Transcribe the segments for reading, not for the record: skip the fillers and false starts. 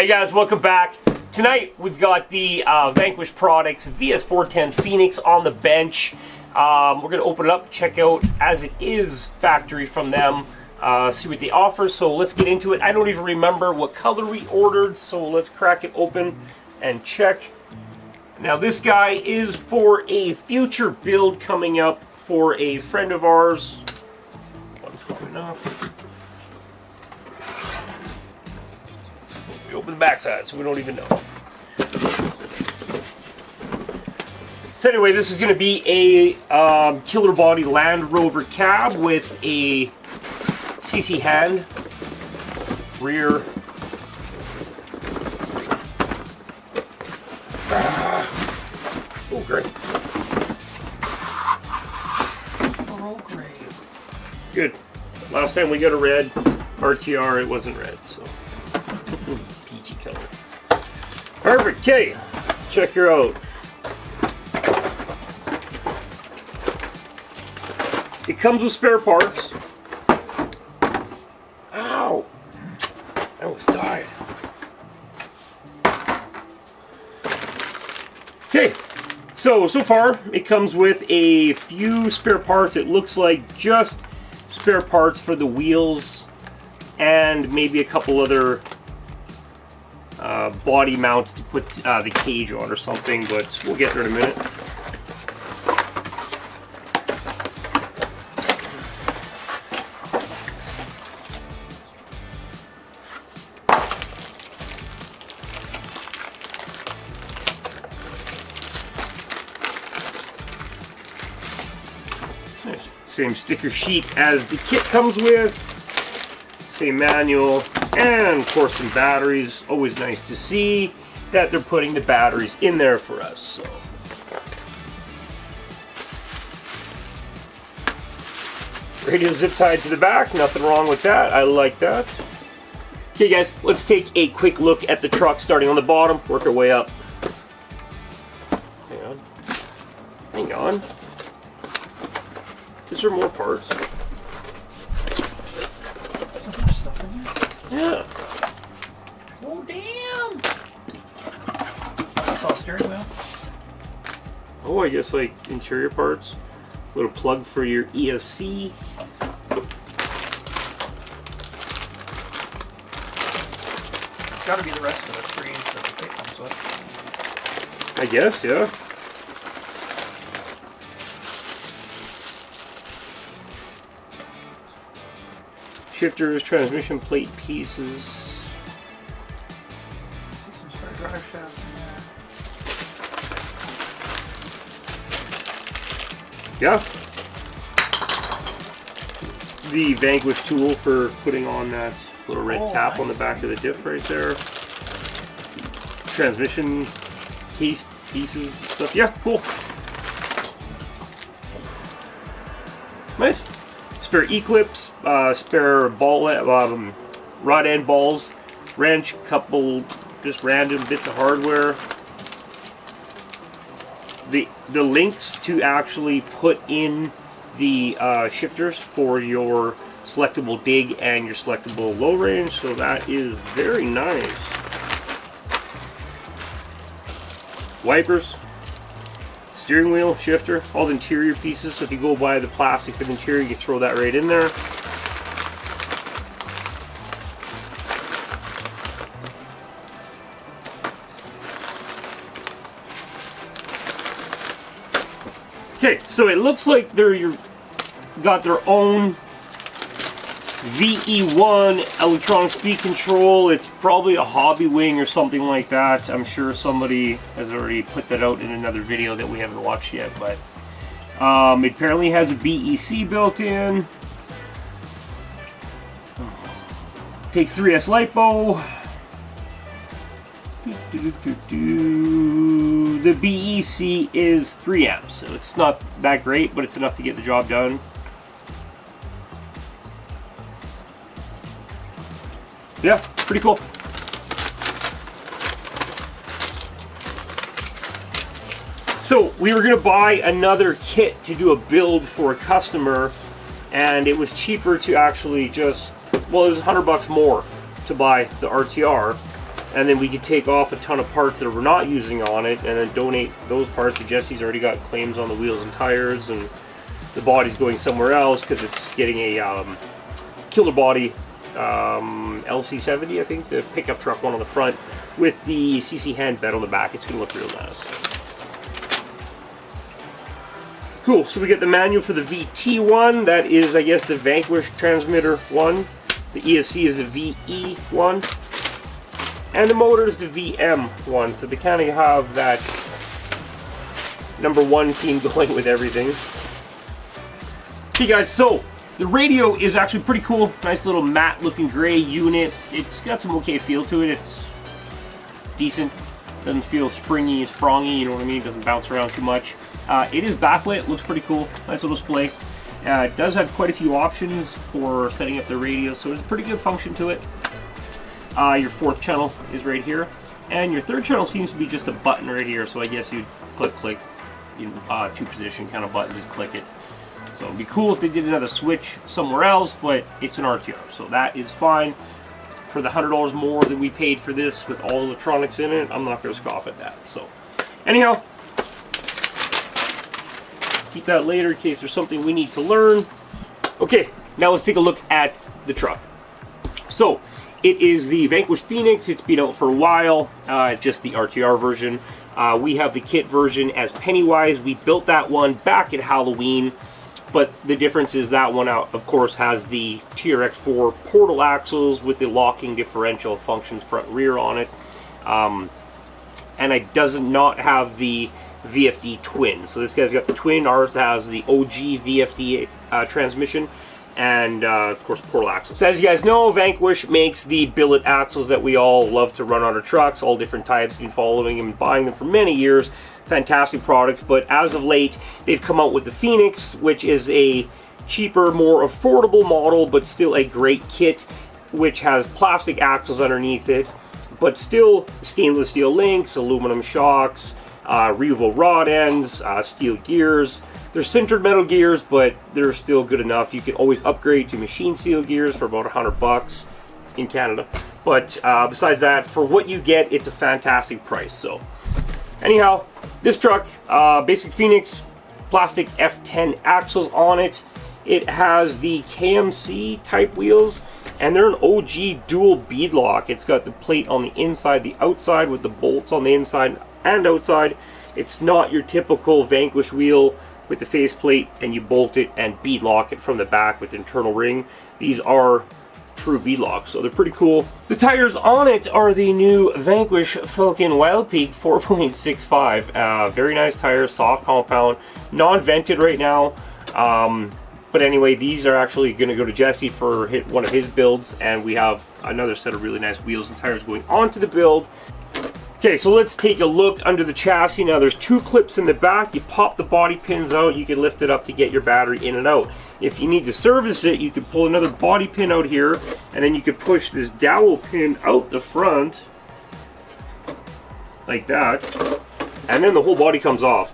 Hey guys, welcome back. Tonight we've got the Vanquish Products VS410 Phoenix on the bench. We're going to open it up, check out as it is factory from them, see what they offer. So let's get into it. I don't even remember what color we ordered, so let's crack it open and check. Now this guy is for a future build coming up for a friend of ours. One's coming off. We open the backside so we don't even know. So anyway, this is going to be a killer body Land Rover cab with a CC hand, rear. Oh, great. Oh, great. Good. Last time we got a red RTR, it wasn't red, so peachy color. Perfect. Okay, check her out. It comes with spare parts. Ow! I almost died. Okay, so far it comes with a few spare parts. It looks like just spare parts for the wheels and maybe a couple other body mounts to put the cage on or something, but we'll get there in a minute. Same sticker sheet as the kit comes with, same manual, and of course some batteries. Always nice to see that they're putting the batteries in there for us. So. Radio zip tied to the back, nothing wrong with that, I like that. Okay guys, let's take a quick look at the truck starting on the bottom, work our way up. Hang on. Is there more parts? Stuff in there? Yeah. Oh, damn! I saw a steering wheel. Oh, I guess like interior parts. Little plug for your ESC. It's got to be the rest of the screens that the kit comes with. I guess, yeah. Shifters, transmission plate pieces. I see some spare drive shafts in there. Yeah. The Vanquish tool for putting on that little red cap on the back of the diff right there. Transmission case pieces and stuff. Yeah, cool. Nice. Spare E-clips, spare ball, rod end balls, wrench, couple just random bits of hardware. The links to actually put in the shifters for your selectable dig and your selectable low range, so that is very nice. Wipers. Steering wheel, shifter, all the interior pieces. So if you go buy the plastic for the interior, you can throw that right in there. Okay, so it looks like they're got their own VE1 electronic speed control. It's probably a hobby wing or something like that. I'm sure somebody has already put that out in another video that we haven't watched yet, but it apparently has a BEC built in. Takes 3S LiPo. The BEC is 3 amps, so it's not that great, but it's enough to get the job done. Yeah, pretty cool. So we were going to buy another kit to do a build for a customer, and it was cheaper to actually just, well, it was $100 more to buy the RTR. and then we could take off a ton of parts that we're not using on it, and then donate those parts to Jesse's already got claims on the wheels and tires, and the body's going somewhere else because it's getting a killer body LC70, I think, the pickup truck one on the front with the CC hand bed on the back. It's going to look real nice. Cool, so we get the manual for the VT one. That is, I guess, the Vanquish transmitter one. The ESC is the VE one. And the motor is the VM one. So they kind of have that #1 team going with everything. Okay guys, so the radio is actually pretty cool. Nice little matte looking gray unit. It's got some okay feel to it. It's decent. Doesn't feel springy, sprongy, you know what I mean? It doesn't bounce around too much. It is backlit, looks pretty cool. Nice little display. It does have quite a few options for setting up the radio, so there's a pretty good function to it. Your 4th channel is right here. And your 3rd channel seems to be just a button right here, so I guess you'd click, you know, 2-position kind of button, just click it. So it'd be cool if they did another switch somewhere else, but it's an RTR, so that is fine. For the $100 more that we paid for this with all electronics in it, I'm not going to scoff at that. So anyhow, keep that later in case there's something we need to learn. Okay, now let's take a look at the truck. So it is the Vanquish Phoenix. It's been out for a while, just the RTR version. We have the kit version as Pennywise. We built that one back at Halloween. But the difference is that one, out, of course, has the TRX4 portal axles with the locking differential functions front and rear on it. And it does not have the VFD twin. So this guy's got the twin. Ours has the OG VFD transmission. And, of course, portal axles. So as you guys know, Vanquish makes the billet axles that we all love to run on our trucks. All different types. Been following them and buying them for many years. Fantastic products, but as of late they've come out with the Phoenix, which is a cheaper, more affordable model, but still a great kit, which has plastic axles underneath it, but still stainless steel links, aluminum shocks, Revo rod ends, steel gears. They're sintered metal gears, but they're still good enough. You can always upgrade to machine steel gears for about $100 in Canada, but besides that, for what you get, it's a fantastic price. So anyhow, this truck, basic Phoenix, plastic F10 axles on it. It has the KMC type wheels, and they're an OG dual bead lock. It's got the plate on the inside, the outside, with the bolts on the inside and outside. It's not your typical Vanquish wheel with the faceplate and you bolt it and bead lock it from the back with the internal ring. These are true bead locks, so they're pretty cool. The tires on it are the new Vanquish Falcon Wild Peak 4.65. Very nice tires, soft compound, non-vented right now. But anyway, these are actually going to go to Jesse for one of his builds, and we have another set of really nice wheels and tires going onto the build. Okay, so let's take a look under the chassis. Now there's 2 clips in the back. You pop the body pins out, you can lift it up to get your battery in and out. If you need to service it, you can pull another body pin out here, and then you can push this dowel pin out the front, like that, and then the whole body comes off.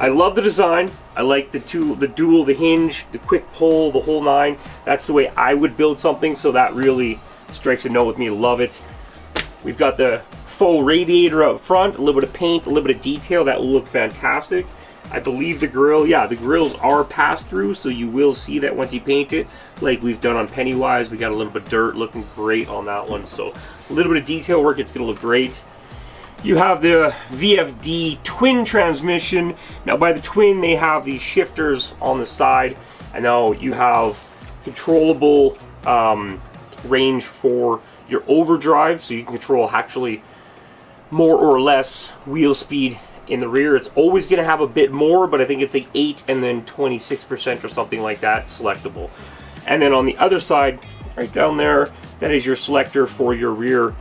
I love the design. I like the dual, the hinge, the quick pull, the whole 9. That's the way I would build something, so that really strikes a note with me. Love it. We've got the faux radiator out front, a little bit of paint, a little bit of detail. That will look fantastic. I believe the grill, yeah, the grills are pass-through, so you will see that once you paint it, like we've done on Pennywise. We got a little bit of dirt, looking great on that one, so a little bit of detail work, it's going to look great. You have the VFD twin transmission. Now by the twin, they have these shifters on the side, and now you have controllable range for your overdrive, so you can control actually more or less wheel speed in the rear. It's always going to have a bit more, but I think it's like 8 and then 26% or something like that selectable. And then on the other side, right down there, that is your selector for your rear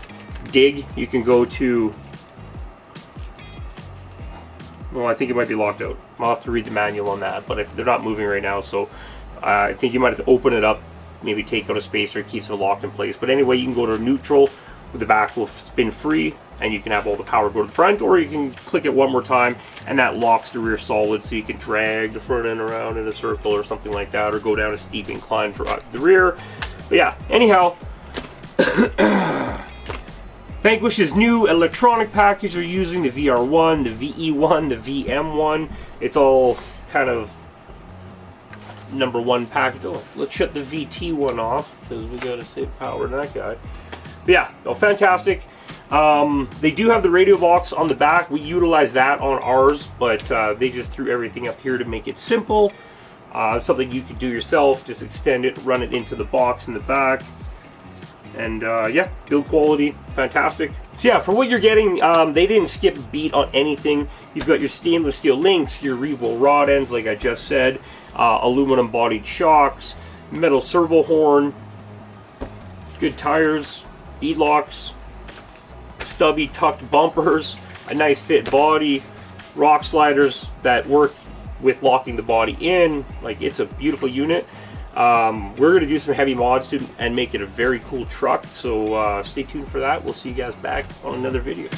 dig. You can go to, well, I think it might be locked out. I'll have to read the manual on that, but if they're not moving right now, so I think you might have to open it up, maybe take out a spacer, it keeps it locked in place. But anyway, you can go to neutral, with the back will spin free, and you can have all the power go to the front, or you can click it one more time, and that locks the rear solid, so you can drag the front end around in a circle or something like that, or go down a steep incline, drive the rear. But yeah, anyhow, Vanquish's new electronic package are using the VR1, the VE1, the VM1. It's all kind of #1 package. Oh, let's shut the VT1 off because we got to save power in that guy. But yeah, oh, fantastic. They do have the radio box on the back. We utilize that on ours, but they just threw everything up here to make it simple. Something you could do yourself. Just extend it, run it into the box in the back. And yeah, build quality, fantastic. So yeah, for what you're getting, they didn't skip a beat on anything. You've got your stainless steel links, your Revo rod ends, like I just said, aluminum bodied shocks, metal servo horn, good tires, bead locks, stubby tucked bumpers, a nice fit body, rock sliders that work with locking the body in. Like, it's a beautiful unit. We're going to do some heavy mods to and make it a very cool truck, so stay tuned for that. We'll see you guys back on another video.